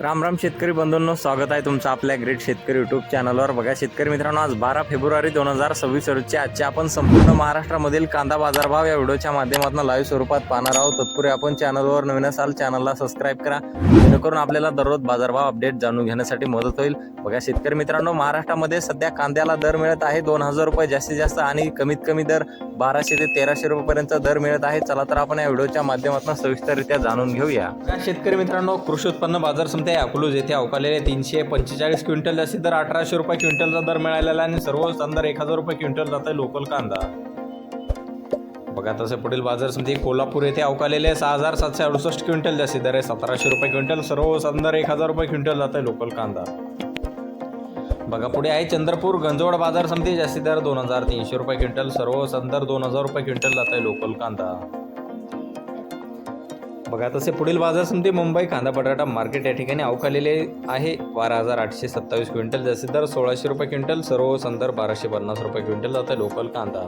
राम राम शेतकरी बंधूंनो, स्वागत आहे तुमचं आपल्या ग्रेट शेतकरी यूट्यूब चॅनलवर। बघा शेतकरी मित्रांनो, आज 12 फेब्रुवारी 2026 रोजचे आजचे आपण संपूर्ण महाराष्ट्रामधील कांदा बाजारभाव या व्हिडिओच्या माध्यमातून लाईव्ह स्वरूपात पाहणार आहोत। तत्पूर्वी आपण चॅनलवर नवीन असाल चॅनलला सबस्क्राईब करा, जेणेकरून आपल्याला दररोज बाजारभाव अपडेट जाणून घेण्यासाठी मदत होईल। बघा शेतकरी मित्रांनो, महाराष्ट्रामध्ये सध्या कांद्याला दर मिळत आहे 2000 रुपये जास्तीत जास्त आणि कमीत कमी दर 1200 ते 1300 रुपयापर्यंत दर मिळत आहे। चला तर आपण या व्हिडिओच्या माध्यमातून सविस्तररित्या जाणून घेऊया। शेतकरी मित्रांनो, कृषी उत्पन्न बाजार समिती अकलूज येथे अवकालेले 345 क्विंटल जास्तीत दर 1800 रुपये क्विंटलचा दर मिळालेला आणि सर्व अंदर 1000 रुपये क्विंटल जात आहे लोकल कांदा। बघा तसे पुढील बाजार समिती कोल्हापूर येथे अवकालेले 6768 क्विंटल जास्तीत दर 1700 रुपये क्विंटल, सर्व अंदर 1000 रुपये क्विंटल जात आहे लोकल कांदा। बघा पुढे आहे चंद्रपूर गंजवड बाजार समिती जास्तीत दर 2300 रुपये क्विंटल, सर्व अंदर 2000 रुपये क्विंटल जात आहे लोकल कांदा। बघा तसे पुढील बाजार समिती मुंबई कांदा बटाटा मार्केट या ठिकाणी अवकालेले आहे 12827 क्विंटल जास्तीत दर 1600 रुपये क्विंटल, सर्व अंदर 1250 रुपये क्विंटल जात आहे लोकल कांदा।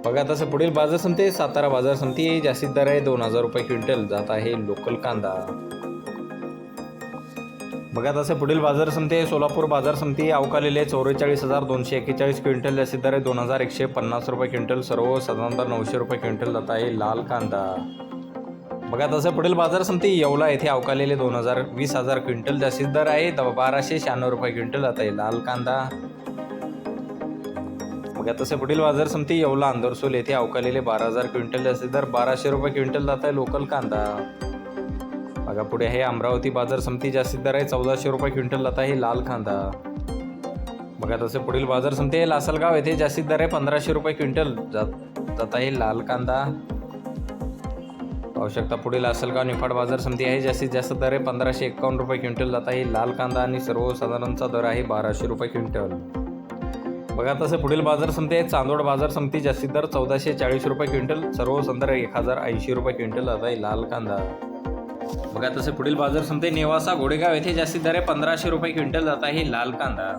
बघा तसे पुढील बाजार समिती सातारा बाजार समिती जास्तीत दर आहे 2000 रुपये क्विंटल जात आहे लोकल कांदा। बघा तसे पुढील बाजार समिती सोलापूर बाजार समिती अवकालेले 44241 क्विंटल जास्तीत दर 2150 रुपये क्विंटल, सर्व साधारणतः 900 रुपये क्विंटल जात आहे लाल कांदा। बघा तसे पुढील बाजार समिती येवला येथे अवकालेले 20,000 क्विंटल जास्तीत दर आहे 1296 रुपये क्विंटल जात आहे लाल कांदा। बघा तसे पुढील बाजार समिती येवला अंदरसूल येथे अवकालेले 12000 क्विंटल जास्तीत दर 1200 रुपये क्विंटल जात आहे लोकल कांदा। बघा पुढे आहे अमरावती बाजार समिती जास्तीत दर आहे 1400 रुपये क्विंटल जात आहे लाल कांदा। बघा तसे पुढील बाजार समिती लासलगाव येथे जास्तीत दर आहे 1500 रुपये क्विंटल जात आहे लाल कांदा। पाहू शकता पुढील लासलगाव निफाड बाजार समिती आहे जास्तीत जास्त दर आहे 1551 रुपये क्विंटल जात आहे लाल कांदा आणि सर्वसाधारणचा दर आहे 1200 रुपये क्विंटल। बघा तसे पुढील बाजार समिती आहे चांदोड बाजार समिती जास्तीत दर 1440 रुपये क्विंटल, सर्व संदर 1080 रुपये क्विंटल जात आहे लाल कांदा। बघा तसे पुढील बाजार समिती नेवासा घोडेगाव येथे जास्तीत दर आहे 1500 रुपये क्विंटल जात आहे लाल कांदा।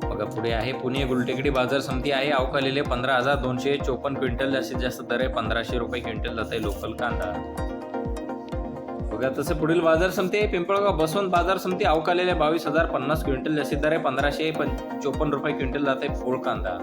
बघा पुढे आहे पुणे गुलटेकडी बाजार समिती आहे अवकालेले 15254 क्विंटल जास्तीत जास्त दर आहे 1500 रुपये क्विंटल जात आहे लोकल कांदा। बघा तसे पुढील बाजार समिती आहे पिंपळगाव बसवंत बाजार समिती अवकालेले 22050 क्विंटल जास्तीत दर आहे 1554 रुपये क्विंटल जात आहे फोळ कांदा।